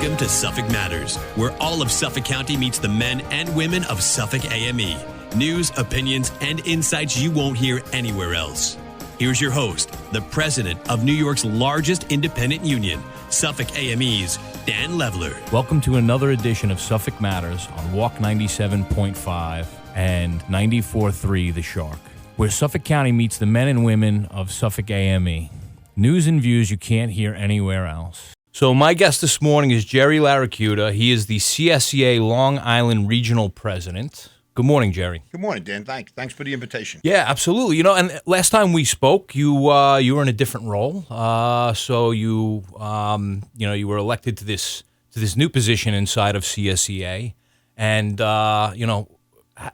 Welcome to Suffolk Matters, where all of Suffolk County meets the men and women of Suffolk AME. News, opinions, and insights you won't hear anywhere else. Here's your host, the president of New York's largest independent union, Suffolk AME's Dan Levler. Welcome to another edition of Suffolk Matters on Walk 97.5 and 94.3 The Shark, where Suffolk County meets the men and women of Suffolk AME. News and views you can't hear anywhere else. So my guest this morning is Jerry Laricchiuta. He is the CSEA Long Island Regional President. Good morning, Jerry. Good morning, Dan. Thanks for the invitation. Yeah, absolutely. And last time we spoke, you were in a different role. So you were elected to this new position inside of CSEA, and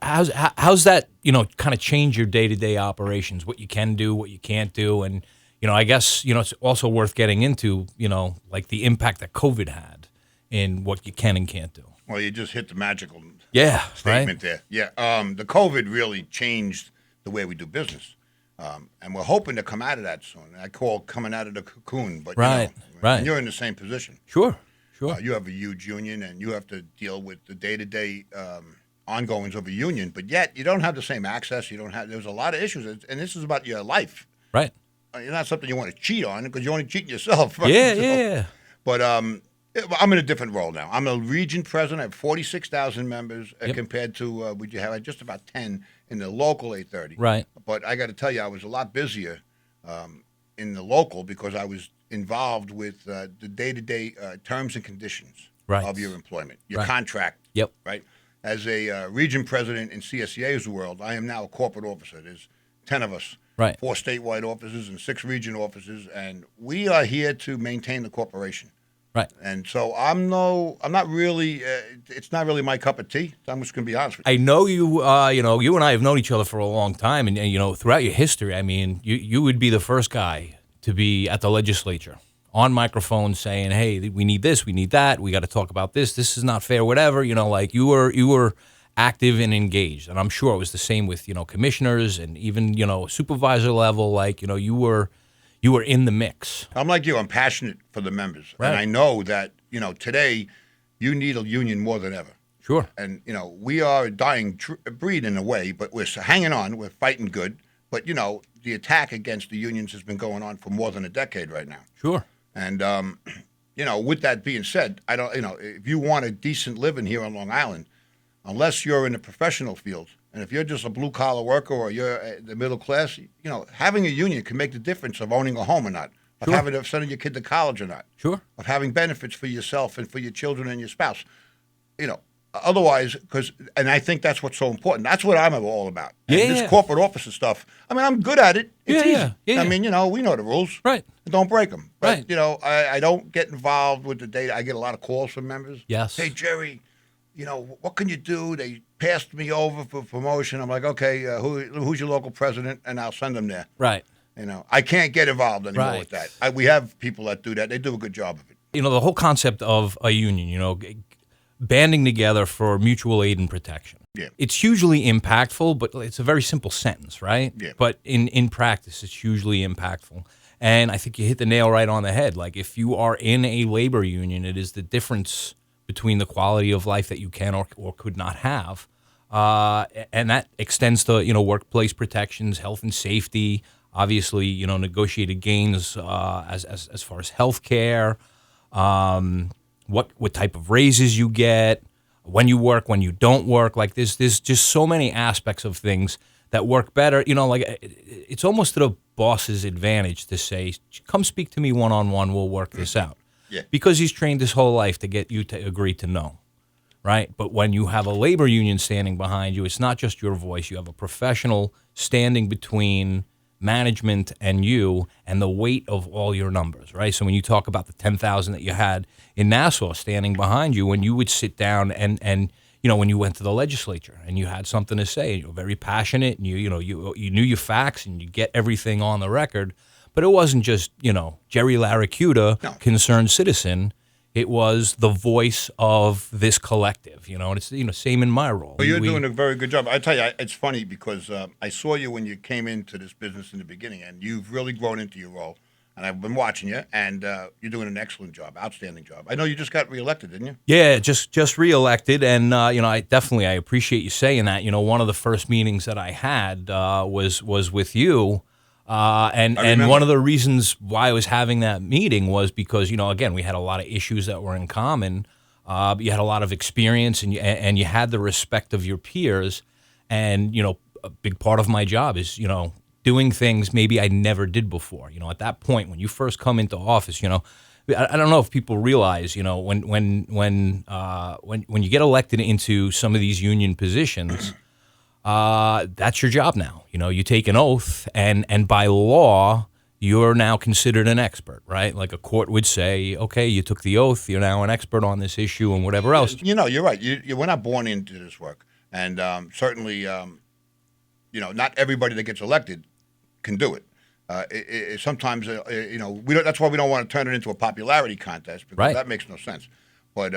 how's that kind of change your day-to-day operations? What you can do, what you can't do, and I guess it's also worth getting into like the impact that COVID had in what you can and can't do. Well, you just hit the magical right? statement there. Yeah, the COVID really changed the way we do business, and we're hoping to come out of that soon. I call coming out of the cocoon, but right. And you're in the same position. Sure. You have a huge union, and you have to deal with the day-to-day ongoings of a union, but yet you don't have the same access. There's a lot of issues, and this is about your life. Right. It's not something you want to cheat on because you're only cheating yourself. Right? Yeah. But I'm in a different role now. I'm a region president. I have 46,000 members compared to would you have just about 10 in the local 830. Right. But I got to tell you, I was a lot busier in the local because I was involved with the day-to-day terms and conditions of your employment, your contract. Yep. Right. As a region president in CSEA's world, I am now a corporate officer. There's 10 of us. Right. 4 statewide offices and 6 region offices, and we are here to maintain the corporation. Right. And so I'm not really. It's not really my cup of tea. I'm just going to be honest with you. I know you. You and I have known each other for a long time, and throughout your history, I mean, you would be the first guy to be at the legislature on microphone saying, "Hey, we need this, we need that, we got to talk about this. This is not fair, whatever." Like you were active and engaged, and I'm sure it was the same with commissioners and even supervisor level. Like you were in the mix. I'm like you. I'm passionate for the members, right. And I know that today you need a union more than ever. Sure. And we are a dying breed in a way, but we're hanging on. We're fighting good. But the attack against the unions has been going on for more than a decade right now. Sure. And with that being said, I don't. If you want a decent living here on Long Island, unless you're in the professional field, and if you're just a blue-collar worker or you're the middle class, having a union can make the difference of owning a home or not, of sending your kid to college or not, sure, of having benefits for yourself and for your children and your spouse. Otherwise, and I think that's what's so important. That's what I'm all about. And this corporate officer stuff, I mean, I'm good at it. It's easy. Yeah. I mean, we know the rules. Right. Don't break them. But, right. I don't get involved with the data. I get a lot of calls from members. Yes. Hey, Jerry, what can you do? They passed me over for promotion. I'm like, okay, who's your local president? And I'll send them there. Right. I can't get involved anymore with that. We have people that do that. They do a good job of it. The whole concept of a union, banding together for mutual aid and protection. Yeah. It's hugely impactful, but it's a very simple sentence, right? Yeah. But in practice, it's hugely impactful. And I think you hit the nail right on the head. Like if you are in a labor union, it is the difference between the quality of life that you can or could not have. And that extends to, workplace protections, health and safety, obviously, negotiated gains as far as health care, what type of raises you get, when you work, when you don't work. Like there's just so many aspects of things that work better. Like it's almost to the boss's advantage to say, come speak to me one-on-one, we'll work this out. Yeah. Because he's trained his whole life to get you to agree to no, right? But when you have a labor union standing behind you, it's not just your voice. You have a professional standing between management and you and the weight of all your numbers, right? So when you talk about the 10,000 that you had in Nassau standing behind you, when you would sit down and when you went to the legislature and you had something to say, you were very passionate and you knew your facts and you get everything on the record. But it wasn't just, Jerry Laricchiuta, concerned citizen. It was the voice of this collective, and it's, same in my role. Well, you're doing a very good job. I tell you, it's funny because I saw you when you came into this business in the beginning, and you've really grown into your role. and I've been watching you, and you're doing an excellent job, outstanding job. I know you just got reelected, didn't you? Yeah, just reelected, and I appreciate you saying that. One of the first meetings that I had was with you, and one of the reasons why I was having that meeting was because again, we had a lot of issues that were in common. You had a lot of experience, and you had the respect of your peers, and a big part of my job is doing things maybe I never did before. At that point when you first come into office, I don't know if people realize, when you get elected into some of these union positions, that's your job now. You take an oath, and by law, you're now considered an expert, right? Like a court would say, okay, you took the oath, you're now an expert on this issue and whatever else. You're right. We're not born into this work, and certainly, not everybody that gets elected can do it. Sometimes, we don't. That's why we don't want to turn it into a popularity contest, because that makes no sense. But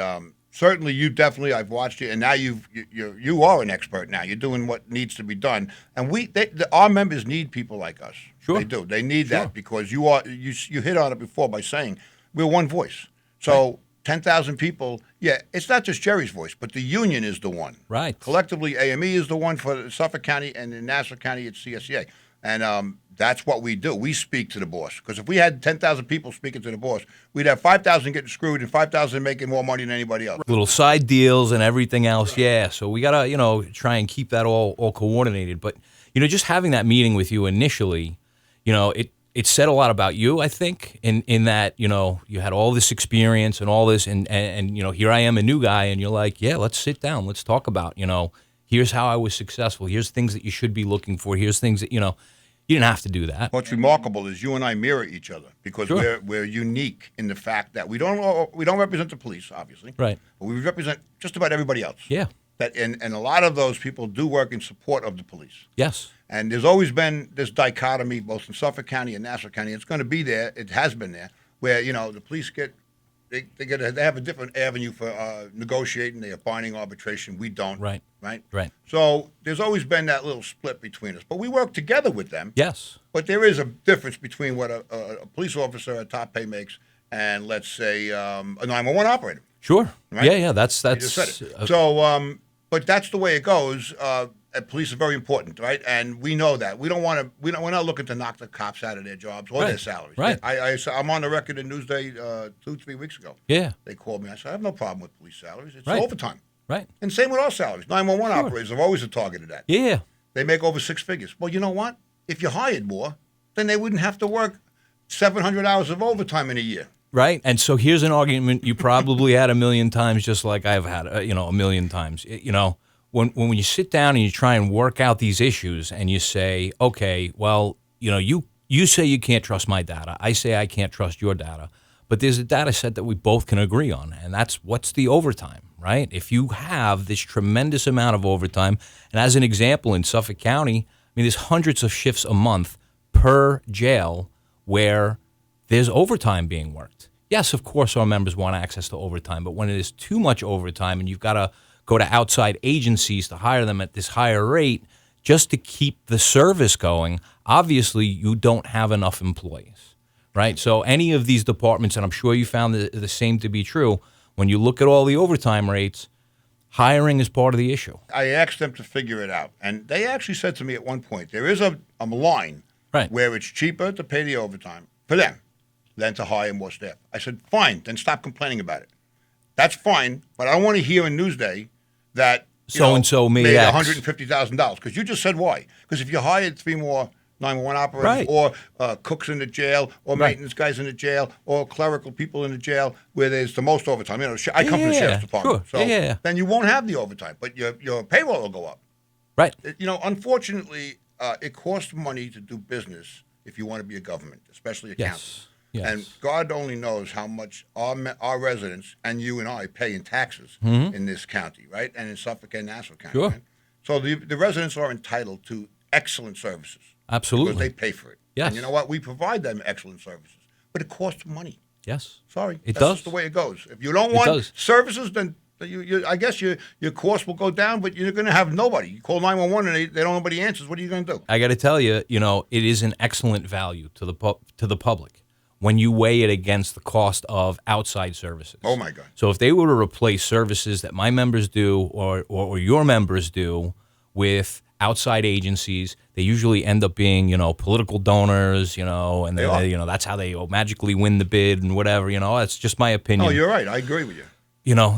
certainly, you definitely. I've watched you, and now you are an expert. Now you're doing what needs to be done, and our members need people like us. Sure, they do. They need that, because you hit on it before by saying we're one voice. So 10,000 people. Yeah, it's not just Jerry's voice, but the union is the one. Right. Collectively, AME is the one for Suffolk County, and in Nassau County, it's CSEA. And that's what we do. We speak to the boss. Because if we had 10,000 people speaking to the boss, we'd have 5,000 getting screwed and 5,000 making more money than anybody else. Little side deals and everything else, yeah. So we got to, try and keep that all coordinated. But, just having that meeting with you initially, it said a lot about you, I think, in that, you had all this experience and all this, and here I am, a new guy, and you're like, yeah, let's sit down. Let's talk about, here's how I was successful. Here's things that you should be looking for. Here's things that, you didn't have to do that. What's remarkable is you and I mirror each other, because we're unique in the fact that we don't represent the police, obviously. Right. But we represent just about everybody else. Yeah. And a lot of those people do work in support of the police. Yes. And there's always been this dichotomy, both in Suffolk County and Nassau County. It's going to be there. It has been there, where the police they have a different avenue for negotiating. They have binding arbitration. We don't. Right. Right. So there's always been that little split between us, but we work together with them. Yes. But there is a difference between what a police officer at top pay makes and, let's say, a 911 operator. Sure. Right? Yeah. That's. You just said it. So, but that's the way it goes. Police are very important, right? And we know that. We don't want to. We're not looking to knock the cops out of their jobs or their salaries. Right. I'm on the record in Newsday 2-3 weeks ago. Yeah. They called me. I said, I have no problem with police salaries. It's Right. overtime. Right. And same with our salaries. 911 operators are always a target of that. Yeah. They make over six figures. Well, you know what? If you hired more, then they wouldn't have to work 700 hours of overtime in a year. Right. And so here's an argument you probably had a million times, just like I've had, a million times. When you sit down and you try and work out these issues, and you say, okay, well, you say you can't trust my data. I say I can't trust your data. But there's a data set that we both can agree on, and that's what's the overtime, right? If you have this tremendous amount of overtime, and as an example, in Suffolk County, there's hundreds of shifts a month per jail where there's overtime being worked. Yes, of course, our members want access to overtime, but when it is too much overtime and you've got to go to outside agencies to hire them at this higher rate just to keep the service going, obviously you don't have enough employees. Right, so any of these departments, and I'm sure you found the same to be true, when you look at all the overtime rates, hiring is part of the issue. I asked them to figure it out, and they actually said to me at one point, there is a line where it's cheaper to pay the overtime for them than to hire more staff. I said, fine, then stop complaining about it. That's fine, but I don't want to hear in Newsday that so-and-so made $150,000, because you just said why. Because if you hired 3 more 911 operators, or cooks in the jail, or maintenance guys in the jail, or clerical people in the jail, where there's the most overtime. I come from the sheriff's department, so then you won't have the overtime, but your payroll will go up. Right. Unfortunately, it costs money to do business if you want to be a government, especially a county. Yes. And God only knows how much our residents and you and I pay in taxes in this county, right? And in Suffolk and Nassau County. Sure. Right? So the residents are entitled to excellent services. Absolutely. Because they pay for it. Yes. And you know what? We provide them excellent services. But it costs money. Yes. Sorry. That's just the way it goes. If you don't want services, then I guess your cost will go down, but you're going to have nobody. You call 911 and they don't nobody answers. What are you going to do? I got to tell you, it is an excellent value to the public. when you weigh it against the cost of outside services. Oh, my God. So if they were to replace services that my members do or your members do with outside agencies, they usually end up being, political donors, and that's how they magically win the bid and whatever, that's just my opinion. No, you're right. I agree with you.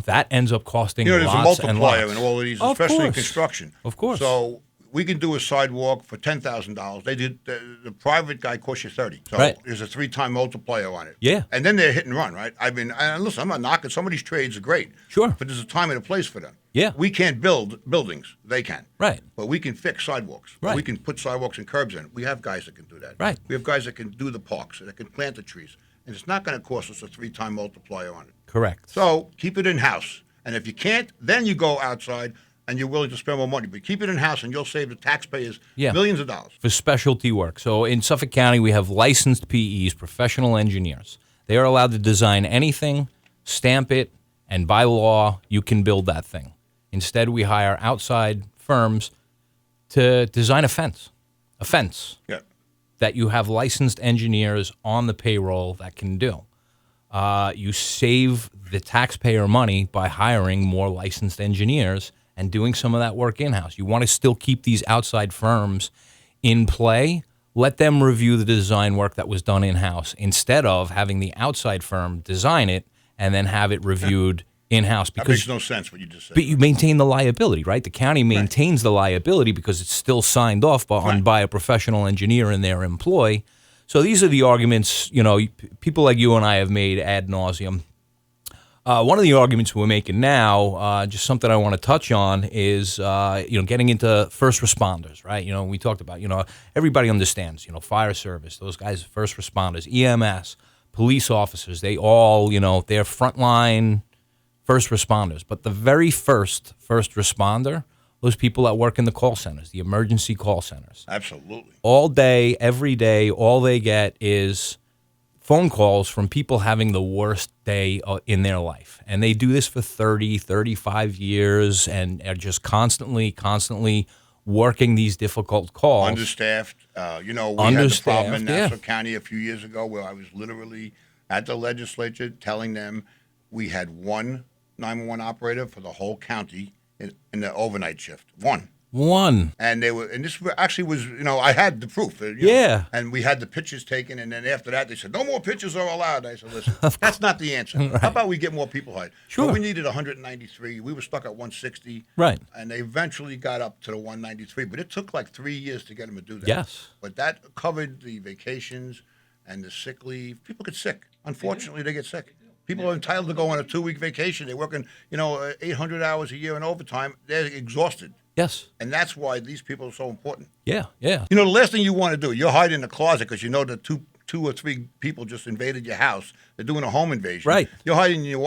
That ends up costing there's lots a and multiplier lots. in all of these, Of especially in course. construction. Of course. So we can do a sidewalk for $10,000. They did the private guy costs you $30,000. So Right. there's a 3-time multiplier on it. Yeah. And then they're hit and run, right? I mean, listen, I'm not knocking. Some of these trades are great. Sure. But there's a time and a place for them. Yeah. We can't build buildings. They can. Right. But we can fix sidewalks. Right. We can put sidewalks and curbs in. We have guys that can do that. Right. We have guys that can do the parks, that can plant the trees. And it's not going to cost us a 3-time multiplier on it. Correct. So keep it in-house. And if you can't, then you go outside and you're willing to spend more money. But keep it in-house and you'll save the taxpayers millions of dollars. For specialty work. So in Suffolk County, we have licensed PEs, professional engineers. They are allowed to design anything, stamp it, and by law, you can build that thing. Instead, we hire outside firms to design a fence Yeah. that you have licensed engineers on the payroll that can do. You save the taxpayer money by hiring more licensed engineers and doing some of that work in-house. You want to still keep these outside firms in play. Let them review the design work that was done in-house instead of having the outside firm design it and then have it reviewed in-house. That makes no sense what you just said. But you maintain the liability, right? The county maintains the liability because it's still signed off by a professional engineer in their employ. So these are the arguments, people like you and I have made ad nauseum. One of the arguments we're making now, just something I want to touch on, is getting into first responders, right? We talked about, everybody understands, fire service, those guys, first responders, EMS, police officers, they all, they're frontline first responders. But the very first responder, those people that work in the call centers, the emergency call centers. Absolutely. All day, every day, all they get is phone calls from people having the worst day in their life. And they do this for 30, 35 years and are just constantly working these difficult calls. Understaffed. We had the problem in Nassau County a few years ago where I was literally at the legislature telling them we had one 911 operator for the whole county in the overnight shift. One. And this actually was, I had the proof. And we had the pictures taken, and then after that, they said, no more pictures are allowed. I said, listen, that's not the answer. Right. How about we get more people hired? Sure. So we needed 193. We were stuck at 160. Right. And they eventually got up to the 193, but it took like 3 years to get them to do that. Yes. But that covered the vacations and the sick leave. People get sick. Unfortunately, they get sick. People are entitled to go on a 2-week vacation. They're working, 800 hours a year in overtime. They're exhausted. Yes. And that's why these people are so important. Yeah. The last thing you want to do, you're hiding in the closet because that two or three people just invaded your house. They're doing a home invasion. Right. You're hiding your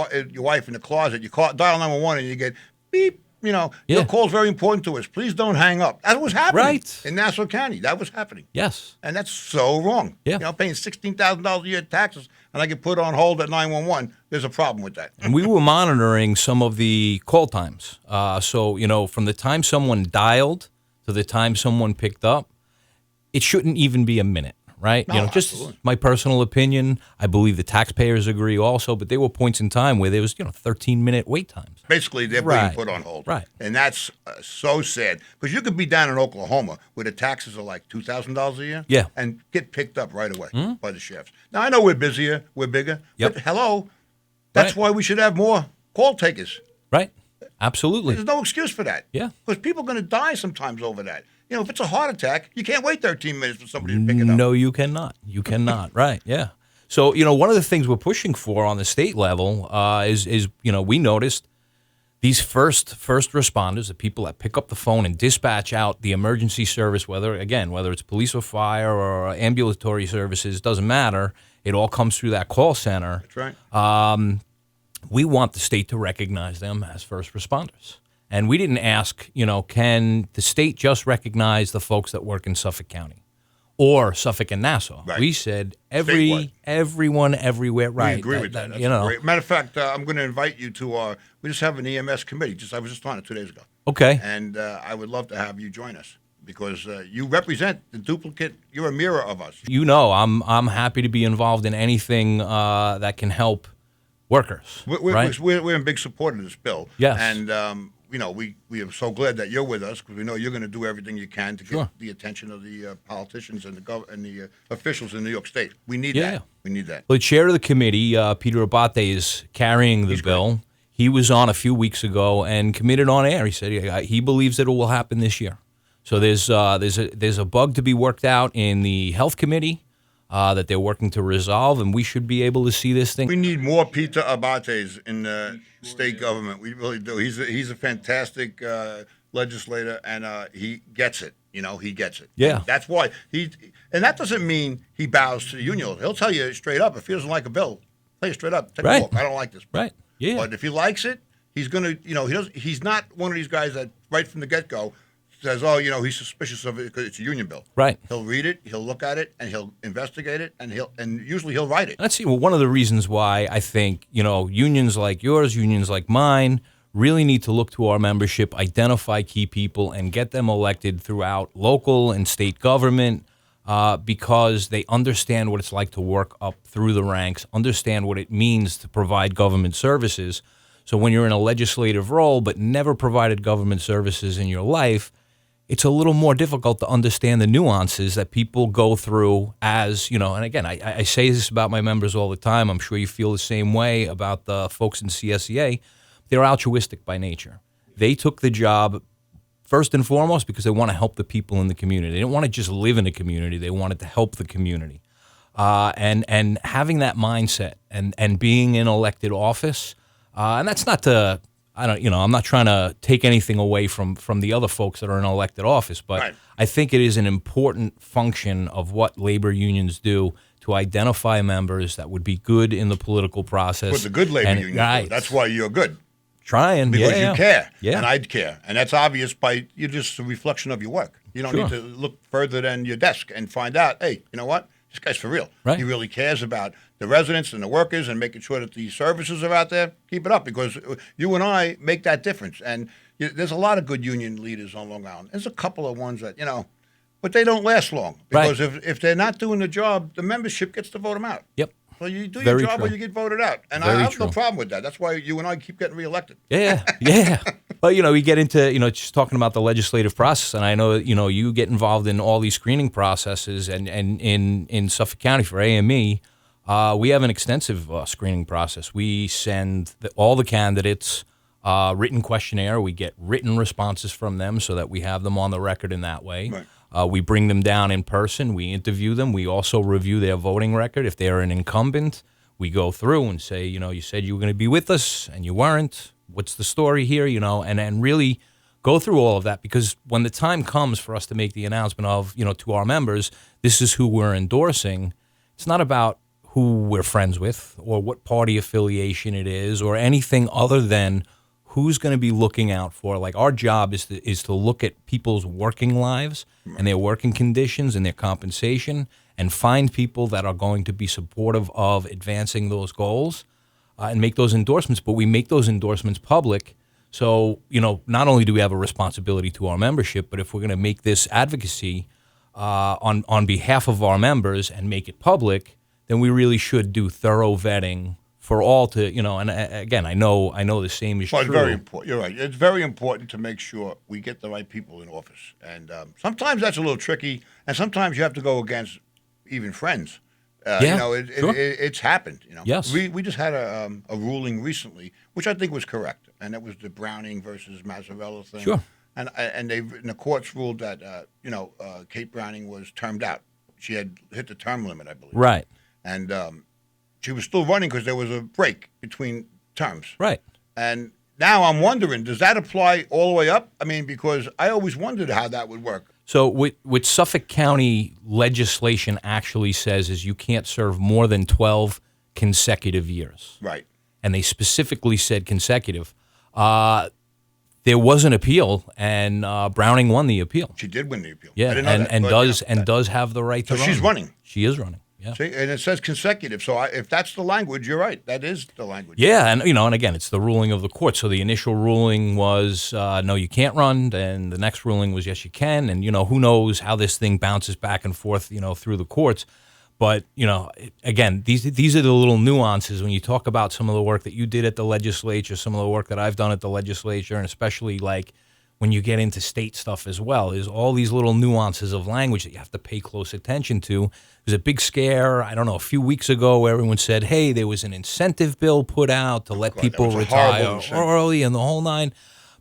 wife in the closet. You dial 911 and you get beep. Your call's very important to us. Please don't hang up. That was happening in Nassau County. That was happening. Yes. And that's so wrong. Yeah. Paying $16,000 a year in taxes and I get put on hold at 911. There's a problem with that. And we were monitoring some of the call times. So, from the time someone dialed to the time someone picked up, it shouldn't even be a minute. Right? No, just absolutely. my personal opinion. I believe the taxpayers agree also, but there were points in time where there was, 13-minute wait times. Basically, they're being put on hold. Right. And that's so sad. Because you could be down in Oklahoma where the taxes are like $2,000 a year. Yeah. And get picked up right away by the sheriffs. Now, I know we're busier, we're bigger. Yep. But hello, that's why we should have more call takers. Right. Absolutely. There's no excuse for that. Yeah. Because people are going to die sometimes over that. If it's a heart attack, you can't wait 13 minutes for somebody to pick it up. No, you cannot. You cannot. Right. Yeah. So, one of the things we're pushing for on the state level is we noticed these first responders, the people that pick up the phone and dispatch out the emergency service, whether it's police or fire or ambulatory services, doesn't matter. It all comes through that call center. That's right. We want the state to recognize them as first responders. And we didn't ask, can the state just recognize the folks that work in Suffolk County or Suffolk and Nassau? Right. We said Statewide. everyone, everywhere. Right. We agree with that. That's great. Matter of fact, I'm going to invite you to we just have an EMS committee. I was just on it 2 days ago. Okay. And I would love to have you join us because you represent the duplicate. You're a mirror of us. You know, I'm happy to be involved in anything that can help workers. We're in big support of this bill. Yes. And we are so glad that you're with us because we know you're going to do everything you can to Sure. get the attention of the politicians and the officials in New York State. We need Yeah. that. We need that. Well, the chair of the committee, Peter Abate, is carrying the bill. Great. He was on a few weeks ago and committed on air. He said he believes that it will happen this year. So there's a bug to be worked out in the health committee that they're working to resolve, and we should be able to see this thing. We need more Peter Abates in the state government. We really do. He's a fantastic legislator, and he gets it. He gets it. Yeah. That's why and that doesn't mean he bows to the union. He'll tell you straight up if he doesn't like a bill. Tell you straight up. Take a walk. I don't like this bill. Right. Yeah. But if he likes it, he's gonna. He's not one of these guys that right from the get-go says, he's suspicious of it because it's a union bill. Right. He'll read it, he'll look at it, and he'll investigate it, and usually he'll write it. Let's see. Well, one of the reasons why I think unions like yours, unions like mine, really need to look to our membership, identify key people, and get them elected throughout local and state government because they understand what it's like to work up through the ranks, understand what it means to provide government services. So when you're in a legislative role but never provided government services in your life, it's a little more difficult to understand the nuances that people go through as, and again, I say this about my members all the time. I'm sure you feel the same way about the folks in CSEA. They're altruistic by nature. They took the job first and foremost because they want to help the people in the community. They didn't want to just live in a community. They wanted to help the community. And having that mindset and being in elected office, and that's not to... I'm not trying to take anything away from the other folks that are in elected office, but right. I think it is an important function of what labor unions do to identify members that would be good in the political process. But the good labor unions, right. That's why you're good. Trying, because you care, yeah. And I'd care, and that's obvious you're just a reflection of your work. You don't need to look further than your desk and find out, hey, you know what? This guy's for real. Right. He really cares about the residents and the workers and making sure that the services are out there. Keep it up because you and I make that difference. And there's a lot of good union leaders on Long Island. There's a couple of ones that, but they don't last long because if they're not doing the job, the membership gets to vote them out. Yep. So you do Very your job true. or you get voted out. And Very I have true. no problem with that. That's why you and I keep getting reelected. Yeah. But, we get into, just talking about the legislative process, and I know, you get involved in all these screening processes, and in Suffolk County for AME, we have an extensive screening process. We send all the candidates written questionnaire. We get written responses from them so that we have them on the record in that way. Right. We bring them down in person. We interview them. We also review their voting record. If they're an incumbent, we go through and say, you said you were going to be with us and you weren't. What's the story here? And really go through all of that because when the time comes for us to make the announcement of, to our members, this is who we're endorsing, it's not about who we're friends with or what party affiliation it is or anything other than who's going to be looking out for. Like our job is to look at people's working lives and their working conditions and their compensation and find people that are going to be supportive of advancing those goals and make those endorsements. But we make those endorsements public. So, not only do we have a responsibility to our membership, but if we're going to make this advocacy on behalf of our members and make it public, then we really should do thorough vetting for all to, and again, I know the same is true. It's very important. You're right. It's very important to make sure we get the right people in office. And sometimes that's a little tricky, and sometimes you have to go against even friends. It's happened. Yes. We just had a ruling recently, which I think was correct, and that was the Browning versus Mazzarella thing. Sure. And the courts ruled that Kate Browning was termed out. She had hit the term limit, I believe. Right. And she was still running because there was a break between terms. Right. And now I'm wondering, does that apply all the way up? I mean, because I always wondered how that would work. So what Suffolk County legislation actually says is you can't serve more than 12 consecutive years. Right. And they specifically said consecutive. There was an appeal, and Browning won the appeal. She did win the appeal. Yeah, I didn't know that, does have the right to run. So she's running. She is running. Yeah. See, and it says consecutive. So if that's the language, you're right. That is the language. Yeah, and and again, it's the ruling of the court. So the initial ruling was no, you can't run, and the next ruling was yes, you can. And who knows how this thing bounces back and forth, through the courts. But again, these are the little nuances when you talk about some of the work that you did at the legislature, some of the work that I've done at the legislature, and especially like when you get into state stuff as well, is all these little nuances of language that you have to pay close attention to. There's a big scare, I don't know, a few weeks ago where everyone said, hey, there was an incentive bill put out to let people retire early and the whole nine.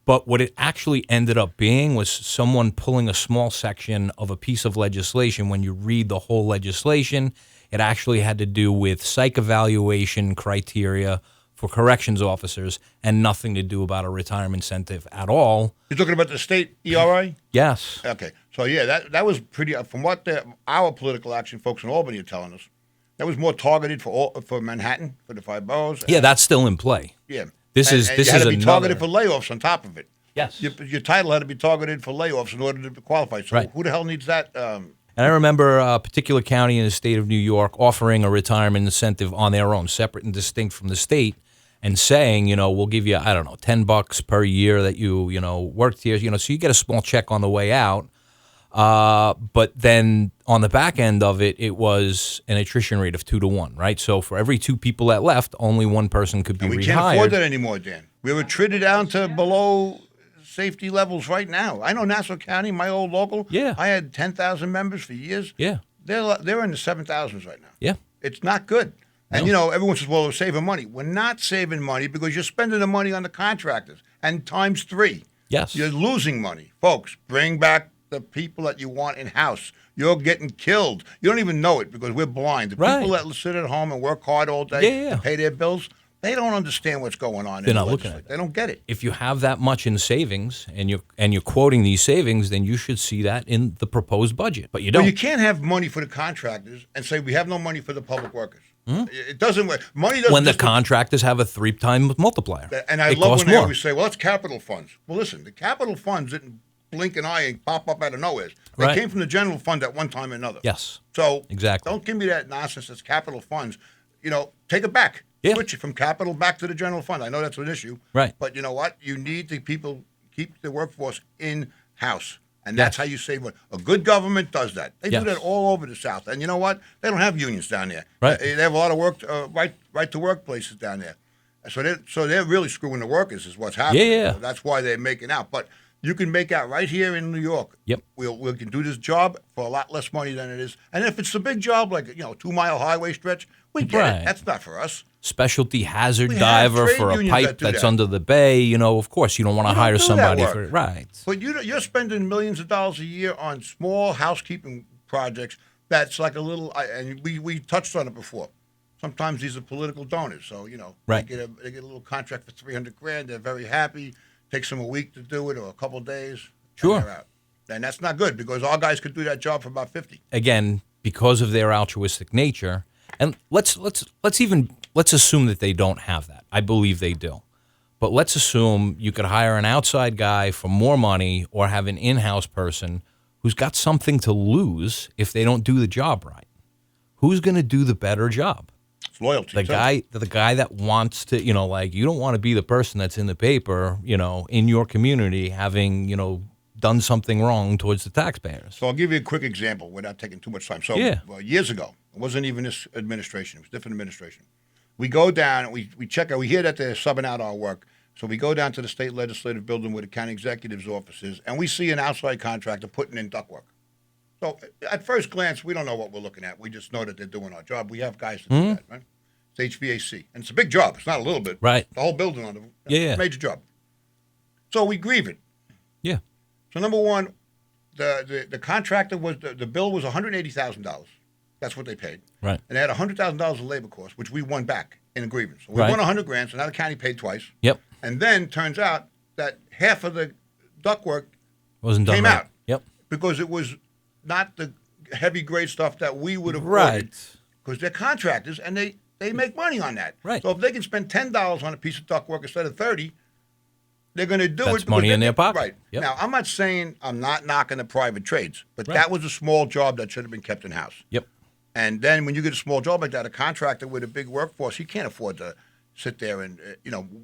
But what it actually ended up being was someone pulling a small section of a piece of legislation. When you read the whole legislation, it actually had to do with psych evaluation criteria for corrections officers and nothing to do about a retirement incentive at all. You're talking about the state ERA? Yes. Okay. So, yeah, that was pretty, from what our political action folks in Albany are telling us, that was more targeted for Manhattan, for the 5 boroughs. Yeah, that's still in play. Yeah. This and is you had to be another... targeted for layoffs on top of it. Yes. Your title had to be targeted for layoffs in order to qualify. So right. Who the hell needs that? And I remember a particular county in the state of New York offering a retirement incentive on their own, separate and distinct from the state, and saying, we'll give you, I don't know, $10 per year that you worked here, so you get a small check on the way out. But then on the back end of it, it was an attrition rate of 2 to 1, right? So for every 2 people that left, only one person could be rehired. We can't afford that anymore, Dan. We were treated down to below safety levels right now. I know Nassau County, my old local. Yeah. I had 10,000 members for years. Yeah. They're in the 7,000s right now. Yeah. It's not good. And, everyone says, well, we're saving money. We're not saving money because you're spending the money on the contractors. And times 3. Yes. You're losing money. Folks, bring back the people that you want in-house. You're getting killed. You don't even know it because we're blind. The people that sit at home and work hard all day to pay their bills, they don't understand what's going on. They're not looking at it. They don't get it. If you have that much in savings and you're quoting these savings, then you should see that in the proposed budget. But you don't. Well, you can't have money for the contractors and say we have no money for the public workers. It doesn't work. Money doesn't. When the contractors have a 3-time multiplier. And I love when they always say, well, it's capital funds. Well, listen, the capital funds didn't blink an eye and pop up out of nowhere. They came from the general fund at one time or another. Yes. So exactly. Don't give me that nonsense that's capital funds. Take it back. Yeah. Switch it from capital back to the general fund. I know that's an issue. Right. But you know what? You need the people, keep the workforce in-house. And that's how you save money. A good government does that. They do that all over the South. And you know what? They don't have unions down there. Right. They have a lot of work, right to work places down there. So they're really screwing the workers is what's happening. Yeah. So that's why they're making out. But you can make out right here in New York. Yep. We can do this job for a lot less money than it is. And if it's a big job like 2-mile highway stretch, we get it. That's not for us. Specialty hazard diver for a pipe that's under the bay. Of course, you don't want to hire somebody for it. Right. But you're spending millions of dollars a year on small housekeeping projects. That's like a little, and we touched on it before. Sometimes these are political donors, so right. they get a little contract for $300,000. They're very happy. Takes them a week to do it or a couple of days. Sure. And they're out. And that's not good because our guys could do that job for about 50. Again, because of their altruistic nature, and let's assume that they don't have that. I believe they do. But let's assume you could hire an outside guy for more money or have an in-house person who's got something to lose if they don't do the job right. Who's going to do the better job? It's loyalty. The guy that wants to, you don't want to be the person that's in the paper, in your community having, done something wrong towards the taxpayers. So I'll give you a quick example without taking too much time. So years ago, it wasn't even this administration. It was a different administration. We go down and we check out. We hear that they're subbing out our work. So we go down to the state legislative building where the county executive's office is, and we see an outside contractor putting in ductwork. So at first glance, we don't know what we're looking at. We just know that they're doing our job. We have guys that do that, right? It's HVAC. And it's a big job. It's not a little bit. Right. The whole building on it. Major job. So we grieve it. Yeah. So number one, the contractor the bill was $180,000. That's what they paid. Right. And they had $100,000 of labor costs, which we won back in a grievance. So we won $100,000, so now the county paid twice. Yep. And then turns out that half of the ductwork came out. Yep. Because it was not the heavy grade stuff that we would have ordered. Because they're contractors and they make money on that. Right. So if they can spend $10 on a piece of ductwork instead of $30, they're going to do it. That's money in their pocket. Right. Yep. Now, I'm not saying I'm not knocking the private trades, but that was a small job that should have been kept in-house. Yep. And then when you get a small job like that, a contractor with a big workforce, he can't afford to sit there and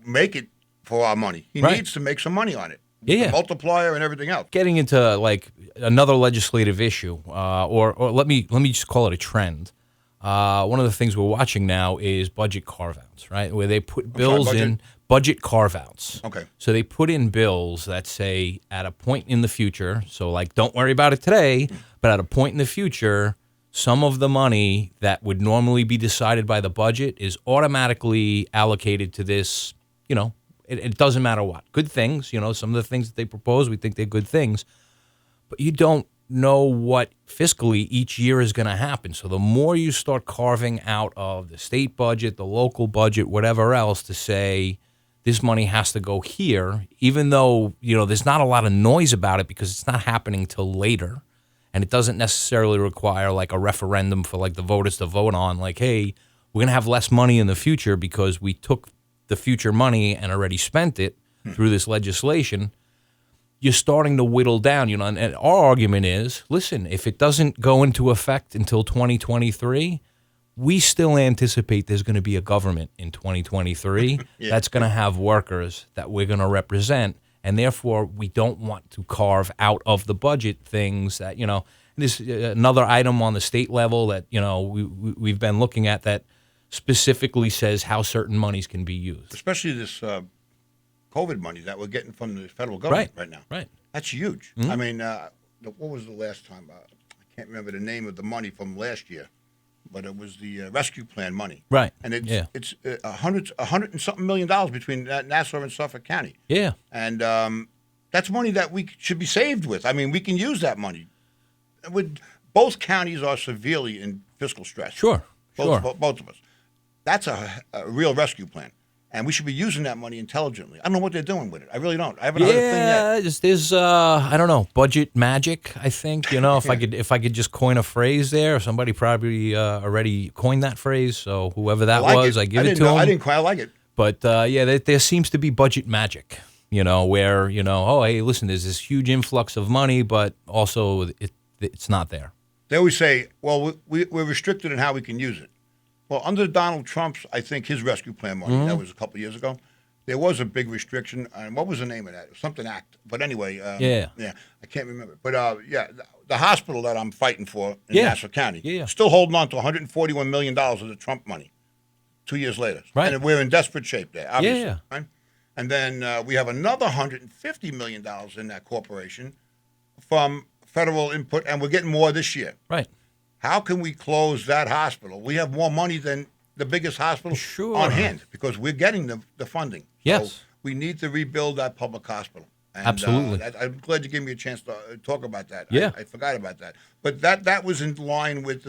make it for our money. He Right. needs to make some money on it. Yeah. The multiplier and everything else. Getting into like another legislative issue, or let me just call it a trend. One of the things we're watching now is budget carve-outs, right? Where they put bills in budget carve-outs. Okay. So they put in bills that say at a point in the future, so like don't worry about it today, but at a point in the future, some of the money that would normally be decided by the budget is automatically allocated to this, it doesn't matter what. Good things, some of the things that they propose, we think they're good things, but you don't know what fiscally each year is going to happen. So the more you start carving out of the state budget, the local budget, whatever else to say this money has to go here, even though, there's not a lot of noise about it because it's not happening till later. And it doesn't necessarily require like a referendum for like the voters to vote on like, hey, we're going to have less money in the future because we took the future money and already spent it through this legislation. You're starting to whittle down, and our argument is, listen, if it doesn't go into effect until 2023, we still anticipate there's going to be a government in 2023 that's going to have workers that we're going to represent, and therefore we don't want to carve out of the budget things that, this another item on the state level that, we've been looking at that specifically says how certain monies can be used. Especially this COVID money that we're getting from the federal government right now. Right. That's huge. Mm-hmm. I mean, what was the last time? I can't remember the name of the money from last year, but it was the rescue plan money. Right. And it's $100 and something million between Nassau and Suffolk County. Yeah. And that's money that we should be saved with. I mean, we can use that money. Both counties are severely in fiscal stress. Sure. Both of us. That's a real rescue plan. And we should be using that money intelligently. I don't know what they're doing with it. I really don't. I haven't heard a thing yet. There's I don't know, budget magic. I think if I could just coin a phrase there. Somebody probably already coined that phrase. So whoever that was, I give it to them. I didn't quite like it. But there seems to be budget magic. Where oh hey, listen, there's this huge influx of money, but also it's not there. They always say, well, we're restricted in how we can use it. Well, under Donald Trump's, I think, his rescue plan money, that was a couple of years ago, there was a big restriction. And what was the name of that? Something Act. But anyway, I can't remember. But, the hospital that I'm fighting for in Nassau County, still holding on to $141 million of the Trump money 2 years later. Right. And we're in desperate shape there, obviously. Yeah. Right? And then we have another $150 million in that corporation from federal input, and we're getting more this year. Right. How can we close that hospital? We have more money than the biggest hospital on hand because we're getting the funding. Yes. So we need to rebuild that public hospital. And, Absolutely. I'm glad you gave me a chance to talk about that. Yeah. I forgot about that. But that was in line with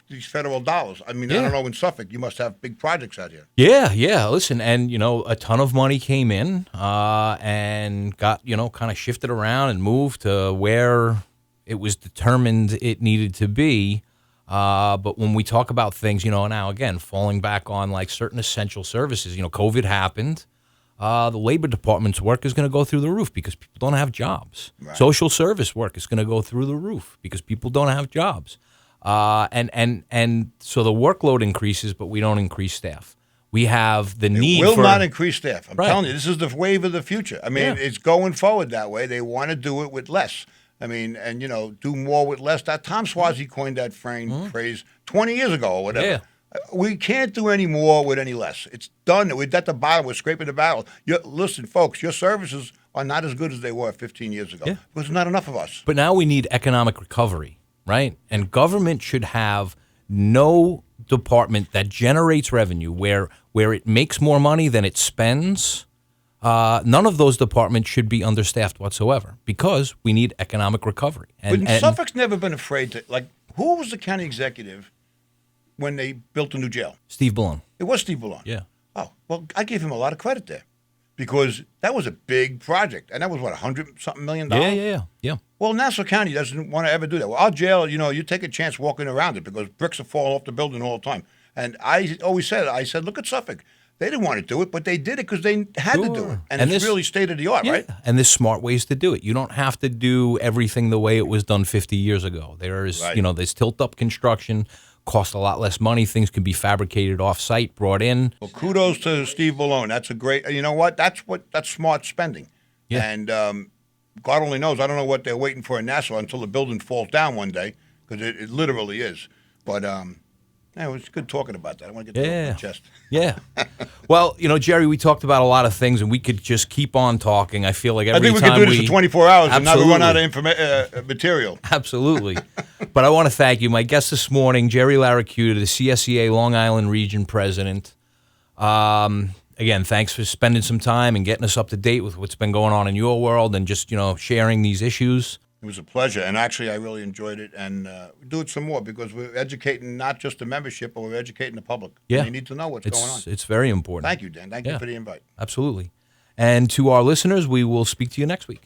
these federal dollars. I mean, I don't know, in Suffolk, you must have big projects out here. Yeah. Listen, and, a ton of money came in and got, kind of shifted around and moved to where it was determined it needed to be. But when we talk about things, now, again, falling back on like certain essential services, COVID happened. The labor department's work is going to go through the roof because people don't have jobs. Right. Social service work is going to go through the roof because people don't have jobs. And so the workload increases, but we don't increase staff. We have the need will not increase staff. I'm Right. telling you, this is the wave of the future. I mean, it's going forward that way. They want to do it with less. I mean, and, do more with less. That Tom Swazi coined that phrase 20 years ago or whatever. Yeah. We can't do any more with any less. It's done. We're at the bottom. We're scraping the barrel. Listen, folks, your services are not as good as they were 15 years ago because there's not enough of us. But now we need economic recovery, right? And government should have no department that generates revenue where it makes more money than it spends. None of those departments should be understaffed whatsoever because we need economic recovery. And Suffolk's never been afraid to, who was the county executive when they built a new jail? Steve Ballone. It was Steve Ballone. Yeah. Oh, well, I gave him a lot of credit there because that was a big project. And that was, $100-something million? Yeah. Well, Nassau County doesn't want to ever do that. Well, our jail, you take a chance walking around it because bricks are falling off the building all the time. And I always said, look at Suffolk. They didn't want to do it, but they did it because they had to do it. And it's really state of the art, right? And there's smart ways to do it. You don't have to do everything the way it was done 50 years ago. There's, there's tilt-up construction, cost a lot less money. Things can be fabricated off-site, brought in. Well, kudos to Steve Malone. That's a great. You know what? That's smart spending. Yeah. And God only knows. I don't know what they're waiting for in Nassau until the building falls down one day, because it literally is. But yeah, it was good talking about that. I want to get that off my chest. Yeah. Well, Jerry, we talked about a lot of things, and we could just keep on talking. I feel like every time I think we could do this for 24 hours and never run out Absolutely. of material. Absolutely. But I want to thank you. My guest this morning, Jerry Laricchiuta, the CSEA Long Island Region President. Again, thanks for spending some time and getting us up to date with what's been going on in your world and just, sharing these issues. It was a pleasure, and actually I really enjoyed it, and we'll do it some more, because we're educating not just the membership, but we're educating the public. Yeah. They need to know what's going on. It's very important. Thank you, Dan. Thank you for the invite. Absolutely. And to our listeners, we will speak to you next week.